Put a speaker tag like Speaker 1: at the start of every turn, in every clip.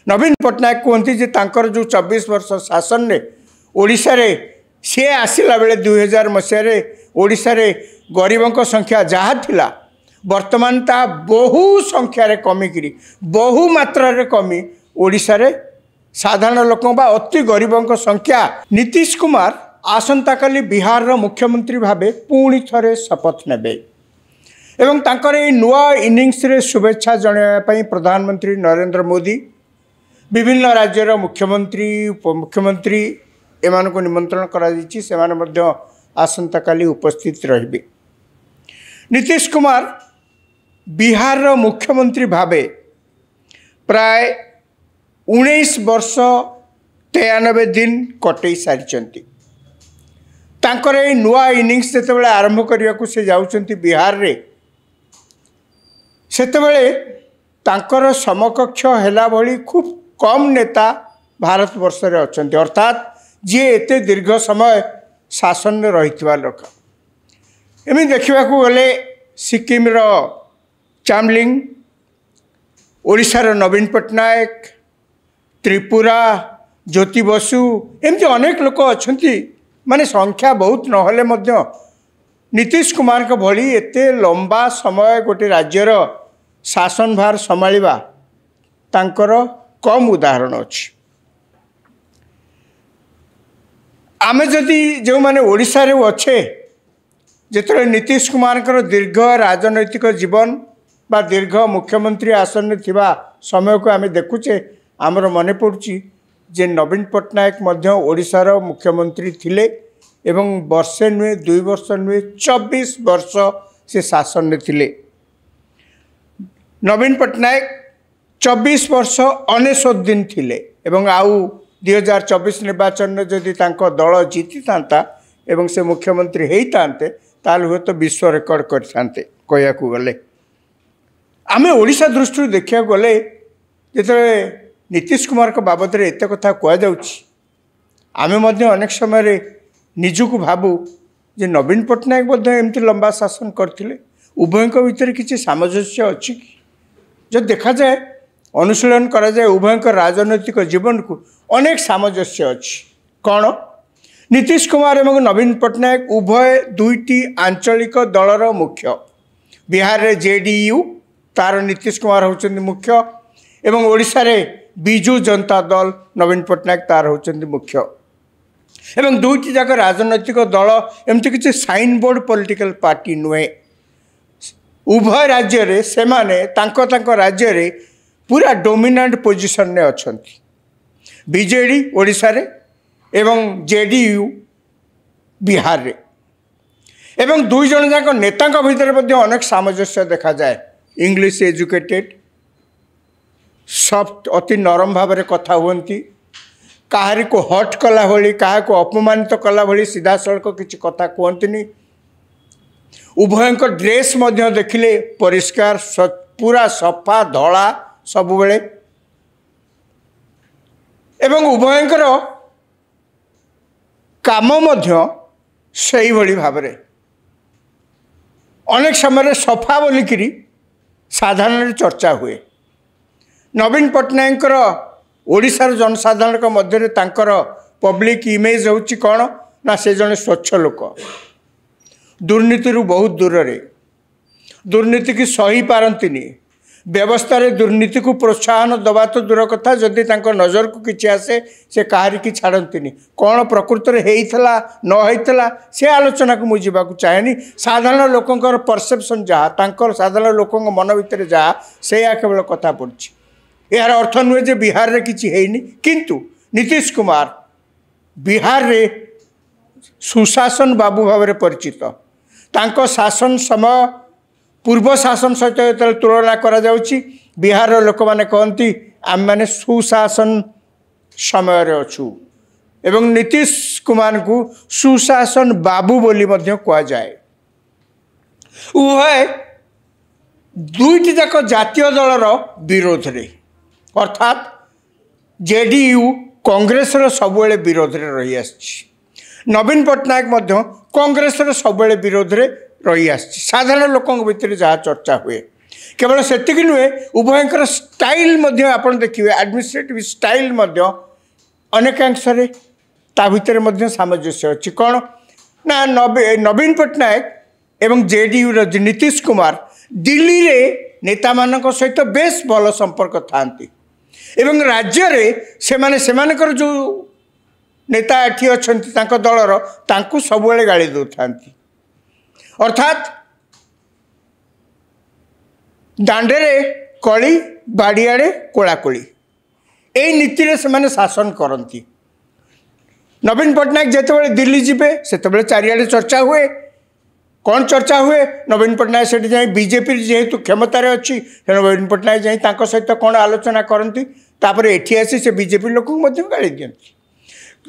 Speaker 1: नवीन पट्टनायक कहते जे तांकर जो 24 वर्ष शासन रे ओडिशा रे सी आसला बेले 2000 मसीह ओडिशा रे गरीबों संख्या जहाँ थिला वर्तमान ता बहु संख्या रे कमिकी बहु मात्रा रे कमी ओडिशा रे साधारण लोक अति गरीबों संख्या। नीतीश कुमार आसंता काली बिहार रो मुख्यमंत्री भावे पुणी थरे शपथ नेबे एवं तांकर ए नुआ इनिंग्स रे शुभेच्छा जणाइबा प्रधानमंत्री नरेंद्र मोदी विभिन्न राज्यर मुख्यमंत्री उपमुख्यमंत्री एमान को निमंत्रण करा दिछि से माने मध्य आसंता काली उपस्थित रहिबे। नीतीश कुमार बिहार रो मुख्यमंत्री भावे प्राय 19 वर्ष 93 दिन कटई सारी तांकर ए नुआ इनिंग्स जेतेबेले आरंभ करिया को से जाउचंती बिहार रे सेतेबेले तांकर समकक्ष हेला भली खूब कम नेता भारत वर्ष रे अछंती अर्थात जी एते दीर्घ समय शासन में रही लोक एमि देखा गले सिक्किम रो चामलिंग ओडिशार नवीन पट्टनायक त्रिपुरा ज्योति बसु एमती अनेक लोक अच्छी माने संख्या बहुत नहले मध्य नीतीश कुमार के भली एते लंबा समय गोटे राज्यर शासन भार संभाळिबा तांकर कम उदाहरण अच्छी। आमे जदि जो माने ओडिशा रे अच्छे जेतरे नीतीश कुमार दीर्घ राजनैतिक जीवन बा दीर्घ मुख्यमंत्री आसन में थिबा समय को आमे देखुचे आमर मने पड़ुची जे नवीन पट्टनायक मध्य ओडिशार मुख्यमंत्री थिले एवं वर्षे नुहे 2 वर्ष नुहे 24 वर्ष से शासन में थिले। नवीन पट्टनायक 24 वर्ष 19 दिन थिले एवं आउ 2024 निर्वाचन में जदि तांको दल जीति थांता एवं से मुख्यमंत्री होइतांते ताल हुए तो विश्व रेकर्ड करते कहया को गले आमे ओडिशा दृष्टि देखा गले जिते नीतीश कुमार को बाबद रे एते कथा कह जाउछि आमे मध्य अनेक समय रे निजुक भाबू जे नवीन पट्टनायक मध्य एमती लंबा शासन करथिले उभय भितर किसी सामंजस्य अछि जो देखा जाए अनुशीलन करा जाए उभय राजनैतिक जीवन को अनेक सामंजस्य अछि कौन नीतीश कुमार एवं नवीन पट्टनायक उभय दुईटी आंचलिक दलर मुख्य बिहार रे जेडीयू तार नीतीश कुमार होचंदी मुख्य एवं ओडिशा रे बिजू जनता दल नवीन पट्टनायक तार होचंदी मुख्य एवं दुईटी जाक राजनैतिक दल एमती किसी साइन बोर्ड पॉलिटिकल पार्टी नुहे उभय राज्य रे से माने तांको राज्य रे पूरा डोमिनेंट पोजिशन ने अछंती बीजेडी ओडिशा रे एवं जेडीयू बिहार रे एवं दुई जन जाक नेता भितर मध्य अनेक सामंजस्य देखा जाए इंग्लिश एजुकेटेड सॉफ्ट अति नरम भाव में कथा हुंती कहारी को हट कला भली क्या अपमानित कला भली सीधा सड़क किसी कथा कहतनी उभय ड्रेस मध्य देखिले परिष्कार पूरा सफा धला सब बेले एवं उभयंकर काम मध्य सही भली भाव में अनेक समय सफा बोलिकी साधारण चर्चा हुए नवीन पट्टनायक ओडिशार जनसाधारण मध्य तांकर पब्लिक इमेज होची कौन ना से जने स्वच्छ लोक दुर्नीति बहुत दूर रे दुर्नीति की सही पारंतिनी व्यवस्था रे दुर्नीति को प्रोत्साहन दबा तो दूर कथा जदि तांको नजर को किछि आसे से कहारी की छाड़ंतिनी कौन प्रकृत रे हेइथला न हेइथला से आलोचना को मुझे चाहेनी साधारण लोकंकर परसेप्शन जहाँ तांकर साधारण लोकंक मन भितर जहाँ से केवल कथा पड़छि यार अर्थ नुहे जे बिहार रे किछि हेइनी किंतु नीतीश कुमार बिहार रे सुशासन बाबू भाव में परिचित तांको शासन समय पूर्व शासन सहित जो तुलना करा जाउछि बिहार लोक मैंने कहती आम मैंने सुशासन समय रे अछु एवं नीतीश कुमार को सुशासन बाबू बोली मध्य कहा जाए उभय दुईटी जाक जातीय दलर विरोध रे अर्थात जेडीयू कांग्रेस सब विरोध रे रही आछि नवीन पट्टनायक मध्य कांग्रेस सब विरोध रे रही आछि साधारण लोकों भितर जहाँ चर्चा हुए केवल सेतिक नुहे उभयंकर स्टाइल मध्य आपण देखिए एडमिनिस्ट्रेटिव स्टाइल मध्य अनेकांश ता भितर मध्य सामंजस्य अच्छी कौन ना नवीन पट्टनायक एवं जेडीयू नीतीश कुमार दिल्ली रे नेता मानक सहित बेस भल संपर्क थांती एवं राज्य रे सेमानकर जो नेता एठी अछंती तांको दलर तांको सबुबेले गाड़ी दउथांती अर्थात दांडे कली बाड़ियाड़े कोलाकोली यही नीति से शासन करती नवीन पट्टनायक जितेबाला दिल्ली जीवे से चारिड़े चर्चा हुए कौन चर्चा हुए नवीन पट्टनायक से जाए बीजेपी जेहेतु क्षमतार अच्छी नवीन पट्टनायक जाए सहित कौन आलोचना करती एठी आसी से बीजेपी लोक गाड़ी दिखती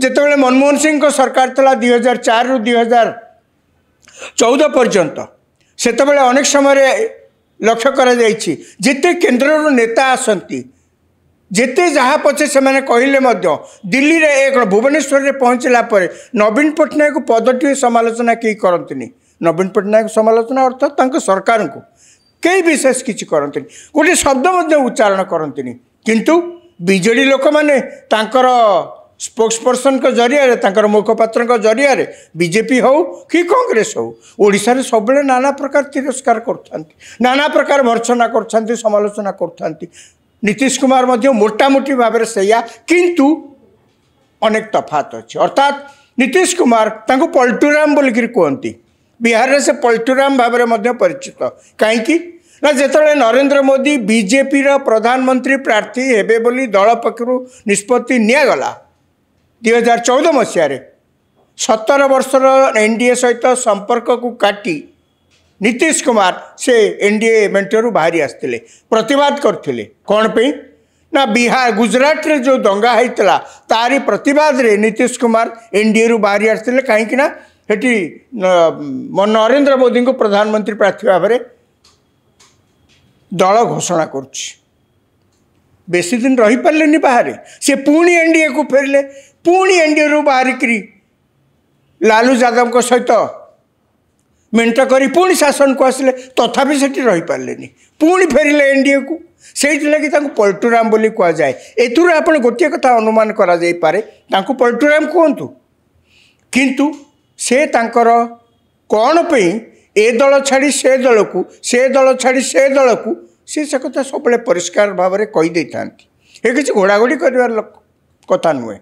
Speaker 1: जितेबाला मनमोहन सिंह सरकार था 2004 रु 2014 पर्यंत से अनेक समय लक्ष्य करा जाइछि जिते केंद्र नेता आसंती जिते जहाँ पछे से मैंने कहले मध्य दिल्ली रे एक भुवनेश्वर रे पहुँचला पर नवीन पट्टनायक पदटी समालोचना कई करंतिनी नवीन पट्टनायक समालोचना अर्थात तांको सरकार को कई विशेष किछि करंतिनी गोटे शब्द मध्य उच्चारण करंतिनी किंतु बीजेडी लोक माने तांकर स्पोक्सपर्सन को जरिया तांकर मुखपात्र को जरिया बीजेपी हो कि कांग्रेस हो ओडिशा रे सब नाना प्रकार तिरस्कार करथांती नाना प्रकार भर्सना करथांती समालोचना करथांती नीतीश कुमार मध्य मोटामोटी भाव में सैया किंतु अनेक तफात अच्छे अर्थात नीतीश कुमार तांको पलटूराम बोलिकी कहती बिहार रे से पलटूराम भाव में परिचित कहीं ना जिते नरेंद्र मोदी बीजेपी प्रधानमंत्री प्रार्थी हेबे बोली दल पक्षरु निष्पत्ति निगला 2014 मसीह 17 वर्षर एनडीए सहित संपर्क को काटी नीतीश कुमार से एनडीए मेंटरू बाहरी आसते प्रतिवाद करते कौन पे ना बिहार गुजरात रे जो दंगा होता तारी प्रतिवाद रे नीतीश कुमार एनडीए रु बाहरी आसते कहीं हेटी नरेंद्र मोदी को प्रधानमंत्री प्रार्थी भाव में दल घोषणा करुच्ची बेसी दिन रही पारे बाहर से पुणी एनडीए को फेरले पुणी एनडीए रु बाहरिक लालू यादव को सहित मेंट करी पुणी शासन को आसिले तथापि सेठी रही पारे पुणी फेरिले एनडीए को से लगी पलटूराम बोली कह जाए एथुर आपण गोटे कथा अनुमान करा जाई पारे तांको पलटूराम कहतु किंतु से तांकर कौन पे ए दल छाड़ी से दल को से दल छाड़ी से दल को से कथा सब परिष्कार भाव में कहीदे था ये किसी घोड़ाघोड़ी कर कथा नुहे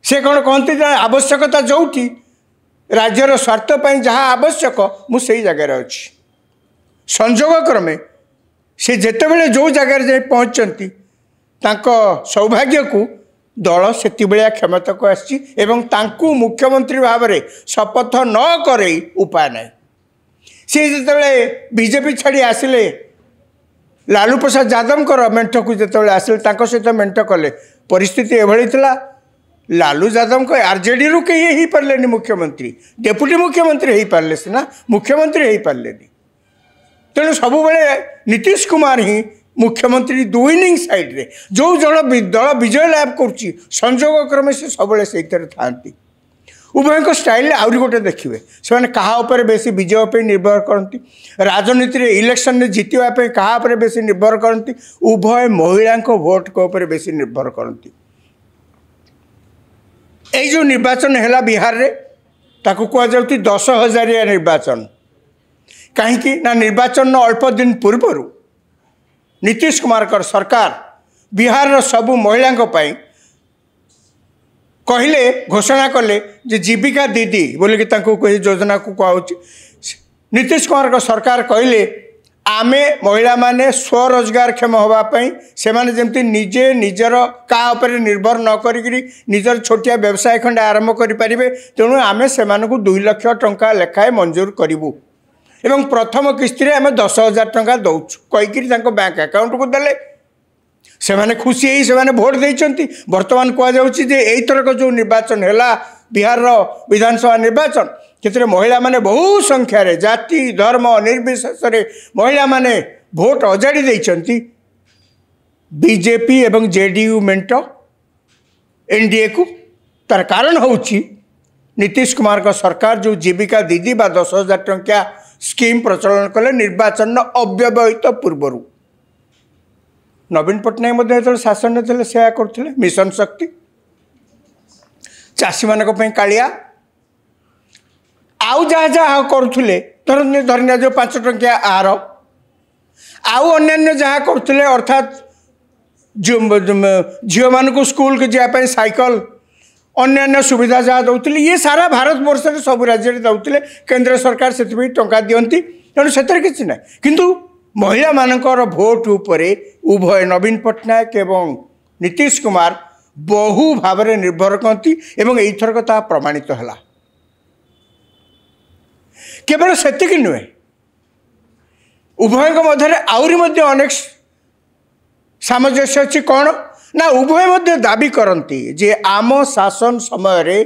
Speaker 1: से कौन कहते आवश्यकता जो राज्यर स्वार्थपाई जहाँ आवश्यक मुझे जगार अच्छी संजोग क्रमे से जितेबले जो जगार जाए पहुँचती सौभाग्य को दल से क्षमता को आसी मुख्यमंत्री भाव में शपथ न करे उपाय ना सी जिते बीजेपी छाड़ी आसिले लालू प्रसाद यादव मेंट को जिते आसिले सहित मेंट कले परिस्थिति एभली थिला लालू यादव को आरजेडी रु कहीं हो पारे मुख्यमंत्री डेप्यूटी मुख्यमंत्री हो पारे सीना मुख्यमंत्री हो पारे तेणु सब नीतीश कुमार ही मुख्यमंत्री दुइनिंग साइड रे जो जन दल विजय लाभ कर संजोग क्रमे से सब था उभय स्टाइल आहरी गोटे देखिए से क्या बेसी विजय पे निर्भर करती राजनीति रे इलेक्शन में जीतवाई क्या बेसी निर्भर करती उभय महिला भोट को बेसी निर्भर करती यही जो निर्वाचन है बिहार रे ताकू कहुँ 10,000 निर्वाचन कहीं ना निर्वाचन अल्प दिन पूर्वर नीतीश कुमार कर सरकार बिहार सबू महिला कहले घोषणा कले जे जीविका दीदी बोलिकी कही योजना को कहूँ नीतीश कुमार का सरकार कहले आमे महिला माने स्वरोजगार क्षम होगापाई से जमती निजे निजर का निर्भर न करी निजर छोटिया व्यवसाय खंडे आरंभ करें तेणु आमे से 2 लाख टंका लेखाए मंजूर करूँ एवं प्रथम किस्ती आम 10,000 टंका दौचु कहीकि बैंक अकाउंट को देले से खुशी ही से भोट देती बर्तमान कहुच्छे यहीथरक जो निर्वाचन है बिहार विधानसभा निर्वाचन क्षेत्र महिला माने बहु संख्यार जाति धर्म निर्विशेष महिला माने भोट अजाड़ी देती बीजेपी एवं जेडीयू मेंट एनडीए को तार कारण हूँ नीतीश कुमार का सरकार जो जीविका दीदी बा 10,000 टंका स्कीम प्रचलन कले निर्वाचन अव्यवहित पूर्वर नवीन पट्टनायक जो शासन थे से करते मिशन शक्ति चाषी मान कालिया आउ जहाँ जहाँ करुले धरनिया जो 5 टंकिया आहार आउ अन्य जहाँ करुले अर्थात झील मान स्कूल को जावाई साइकल अन्य सुविधा जहाँ दौले ये सारा भारत वर्ष में सब राज्य दौले केंद्र सरकार से टंका दिखती तेणु से किसी ना किंतु महिला मानकर भोट उपरे उभय नवीन पट्टनायक एवं नीतीश कुमार बहु भाव में निर्भर करती एवं एथरक ता प्रमाणित है केवल सेतिक नुहे उभय मध्य आउरी मध्य अनेक सामंजस्य अच्छी कौन ना उभय मध्य दाबी करती जे आम शासन समय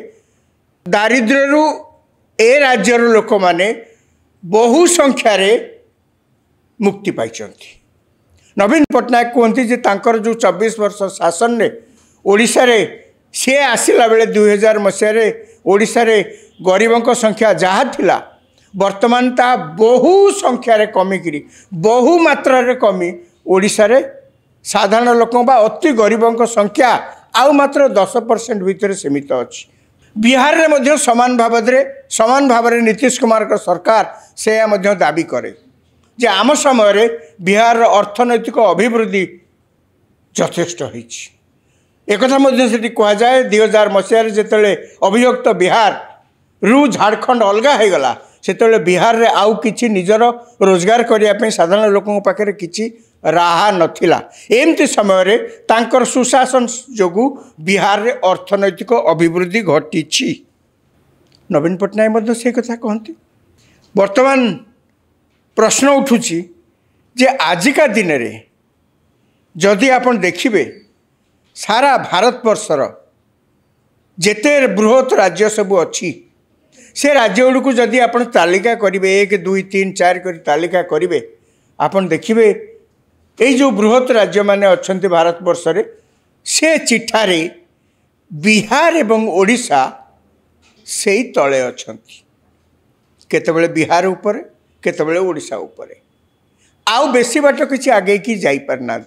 Speaker 1: दारिद्र्यु ए राज्यर लोक माने बहु संख्यार मुक्ति पाई नवीन पट्टनायक कहते जे तांकर जो 24 वर्ष शासन ने ओडिशा रे सी आसला बेले 2000 मसीह ओडिशा रे गरीबों संख्या जहाँ थिला वर्तमान ता बहु संख्यार कमिकी बहु मात्रा कमी ओडिशा रे साधारण लोकों बा अति गरीबों संख्या आउ मात्र 10% भितर सीमित अच्छी बिहार रे मध्य समान भाव में नीतीश कुमार का सरकार से दाबी करे जे आम समय बिहार अर्थनैतिक अभिवृद्धि यथेष्ट होईछि एक कहा जाए 2000 मसीह जिते अभियुक्त बिहार रु झारखंड अलग हो गला से बिहार रे आउ किछि निजर रोजगार करने साधारण लोकों पाखे किछि राहा नथिला एमती समय तांकर सुशासन जोगु बिहार रे अर्थनैतिक अभिवृद्धि घटी नवीन पट्टनायक से कथा कहती वर्तमान प्रश्न उठुची जे आजिका दिन रे जदि आपण देखिबे सारा भारत वर्षर जेते बृहत राज्य सब अच्छी से राज्य गुड़ को जदि आप तालिका करेंगे 1 2 3 4 कर तालिका करेंगे आपन देखिए ये जो बृहत राज्य माने अच्छा भारत वर्ष से चिठारे बिहार एवं ओडिशा से ही तले अच्छा केतबेले बिहार ऊपर केतबेले ओडिशा ऊपर आउ बेसी बाट किसी आगे की जाई पारना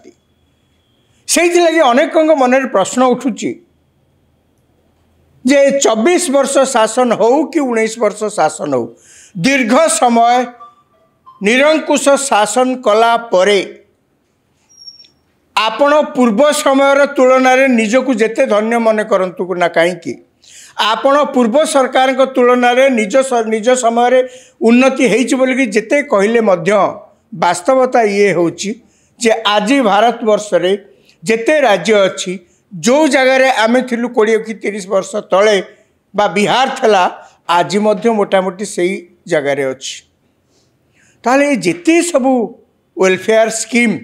Speaker 1: से लगे अनेक मन प्रश्न उठुची जे 24 वर्ष शासन हो कि 19 वर्ष शासन हो दीर्घ समय निरंकुश शासन कला परे आपण पूर्व समय तुलन में निजक जेते धन्य मन करंतु ना कहीं आपण पूर्व सरकार तुलन में निज समय उन्नति होगी जेते कहले मध्य वास्तवता ये होची जे आज भारत वर्ष रे जेते राज्य अच्छी जो जगार आम थिलु 20 कि 30 वर्ष तले बा बिहार थला आज मध्य मोटामोटी से ही जगार अच्छी ताले जेते सबू वेलफेयर स्कीम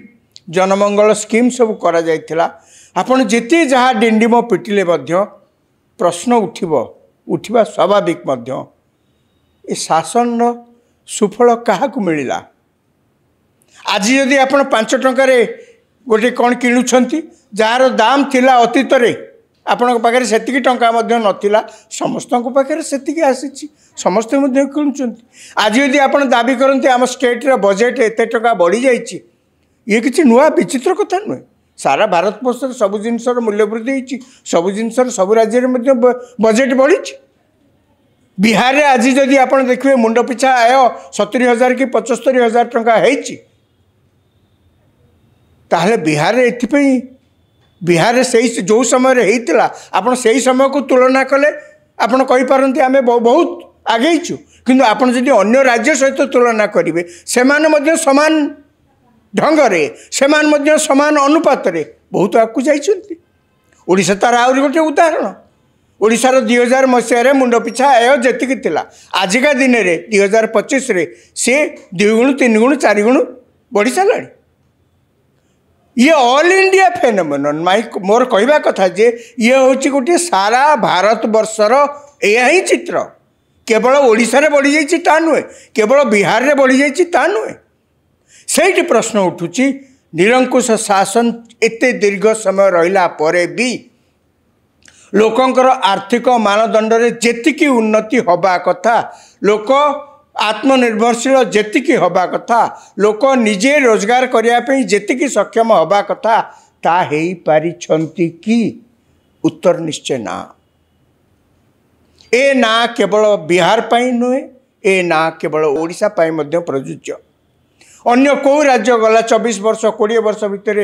Speaker 1: जनमंगल स्कीम सब करा जाइथिला आपण जेते जहाँ डिंडिम पिटिले मध्य प्रश्न उठिबा स्वाभाविक मध्य ए शासन सुफल काहाकु मिलिला आज जदि आपण 5 टंकार गोटे कौन किणुछंती जार दाम थिला अतीत रे आपण पाखे सेतिकी टंका मध्य नथिला समस्त पाखे सेतिकी आसीची समस्ते मध्य किणुछंती आज यदि आपण दाबी करंती आम स्टेट रे बजेट एते टका बढ़ी जाइची ये किछि नुआ विचित्र कथा नुहे सारा भारत वर्ष सब जिनसर मूल्य वृद्धि होइची सब जिनसर सब राज्य में बजेट बढ़ी बिहार रे आज जदि आपण देखिए मुंड पिछा आय 70,000 कि 75,000 टंका होइची ताहले बिहार रे एथिपई बिहार रे सही जो समय होता आपड़ से समय को तुलना कले आपड़ कहींपारती आम बहुत आगेचु किंतु आपड़ जदि अन्य राज्य सहित तुलना करेंगे से सामान ढंग से सामान अनुपात बहुत आगू जाइछन्ति ओडिशा तार आहरी गोटे उदाहरण ओडिशार 2000 मसीह मुंड पिछा आय जेतिकी थिला आजिका दिन में 2025 से 2 गुण 3 गुण 4 गुण बढ़ी सारा ये ऑल इंडिया फेनोमेनन मोर कहवा कथा जे ये हूँ गोटे सारा भारत वर्षर यही चित्र केवल ओडिशा रे बढ़ी जाइए ता नुहे केवल बिहार रे बढ़ी जाइए ता नुहे से प्रश्न उठुची निरंकुश शासन एते दीर्घ समय रहिला परे भी लोकंकर आर्थिक मानदंड रे जेतिकी उन्नति हवा कथा लोक आत्मनिर्भरशील जेतिकी हवा कथा लोक निजे रोजगार करने जेतिकी सक्षम हवा कथा ता हो पारिछंती कि उत्तर निश्चय ना। ए ना केवल बिहार पाई नुहे ए ना केवल ओडिशा पाई मध्य प्रযোज्य। अन्य को राज्य गला 24 वर्ष 20 वर्ष भितर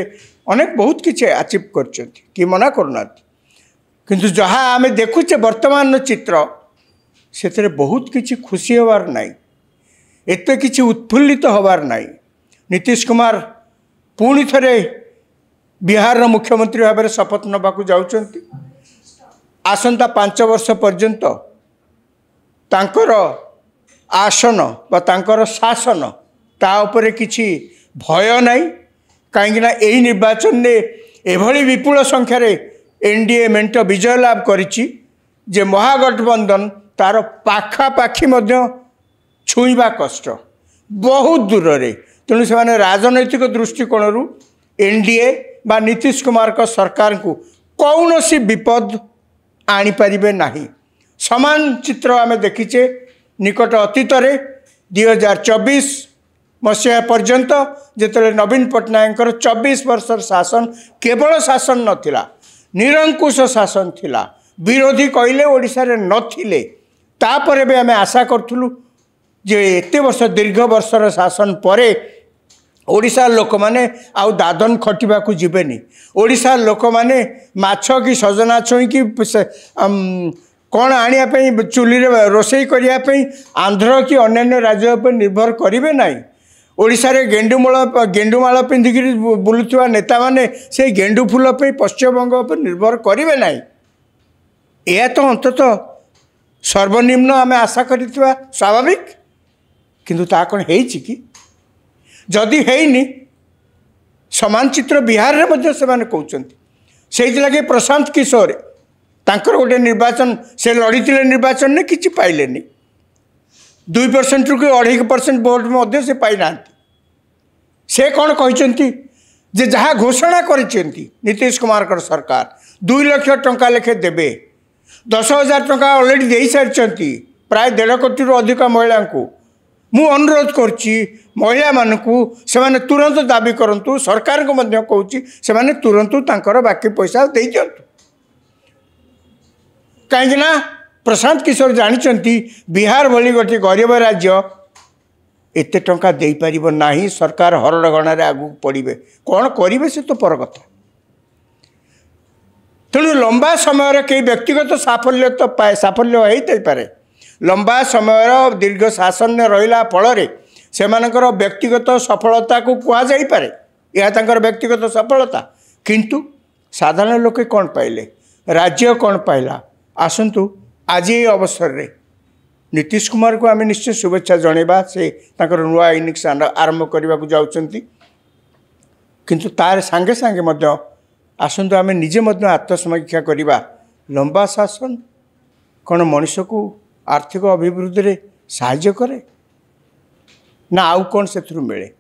Speaker 1: अनेक बहुत किसी अचीव कर मना करना किंतु जहाँ आम देखुचे वर्तमान चित्र से बहुत किसी खुशी हबार नाई एत किसी उत्फुल्लित हबार नाई। नीतीश कुमार पुणी थे बिहार मुख्यमंत्री भाव में शपथ नवाक जाउछंती। आसंता 5 वर्ष पर्यंत तांकर आसन बा तांकर शासन ता उपरे किछि भय नाई कहीं यही निर्वाचन ने एभली विपुल संख्यार एनडीए मेंट विजय लाभ करिछि जे महागठबंधन तार पाखापाखि छुईबा कष्ट बहुत दूर रे। तेणु से राजनैतिक दृष्टिकोण एनडीए बा नीतीश कुमार का सरकार को कौन सी विपद आनीपारे ना। समान चित्र आम देखीचे निकट अतीत 2024 मसीहा पर्यंत जिते नवीन पट्टनायक 24 वर्ष शासन केवल शासन नथिला निरंकुश शासन थिला। विरोधी कहले ओडिशा रे नथिले तापरे भी आम आशा करूँ जे एते वर्ष दीर्घ वर्षर शासन परे ओडिशा लोक माने आउ दादन खटिबा को जिबेनी। ओडिशा लोक माने माछ की सजना छुई की कौन आने चुली रे रोसई करने आंध्र की अन्य राज्य पर निर्भर करेंगे ना। ओडिशा रे गेंडुमाल पिंधिक बुलुवा नेता माने से गेंडु फूल पे पश्चिमबंग पर निर्भर करेंगे ना। यह तो अंततः सर्वनिम्न आम आशा करितवा स्वाभाविक किंतु ता कौन है कि जदि हैनी समान चित्र बिहार रे मध्य से माने कहउचंती। से लगे प्रशांत किशोर तांकर गोटे निर्वाचन से लड़ीते निर्वाचन ने किसी पाइलेनी 2% रु 2.5% वोट मध्य से पाई ना। से कौन कहते जे जहाँ घोषणा करिसेंती नीतीश कुमार कर सरकार 2 लाख टंका लेखे देबे 10,000 टंका ऑलरेडी दे सारी प्राय 1.5 कोटी रु अधिक महिला को मु अनुरोध करछि महिला मानकु सेमाने तुरंत दाबी करंतु सरकार को मध्य कहउछि सेमाने तुरंत तांकर बाकी पैसा दे दियंतु। कहीं प्रशांत किशोर जानी बिहार भली गोटे गरीब राज्य एते टंका दे पारिबो नाही। सरकार हरड़ गणार आगु पड़े कौन करेंगे से तो पर कथा। तेणु लंबा समय कई व्यक्तिगत साफल्य तो पाए साफल्य होता पारे लंबा समय दीर्घ शासन में रहा फल से व्यक्तिगत सफलता को कहुपे यह व्यक्तिगत सफलता किंतु साधारण लोके कौन पाइले राज्य कौन पाइला। आसतु आज ये अवसर रे नीतीश कुमार को आम निश्चय शुभेच्छा जनइबा से नुआ इनिंग्स आरंभ करने को जाउछंती किंतु तार सांगे सांगे मध्य आसतु आम निजे मध्य आत्मसमीक्षा करवा लंबा शासन कौन मनुष्य को आर्थिक अभिवृद्धि रे साहाय्य करे ना आउ कौन से मिले।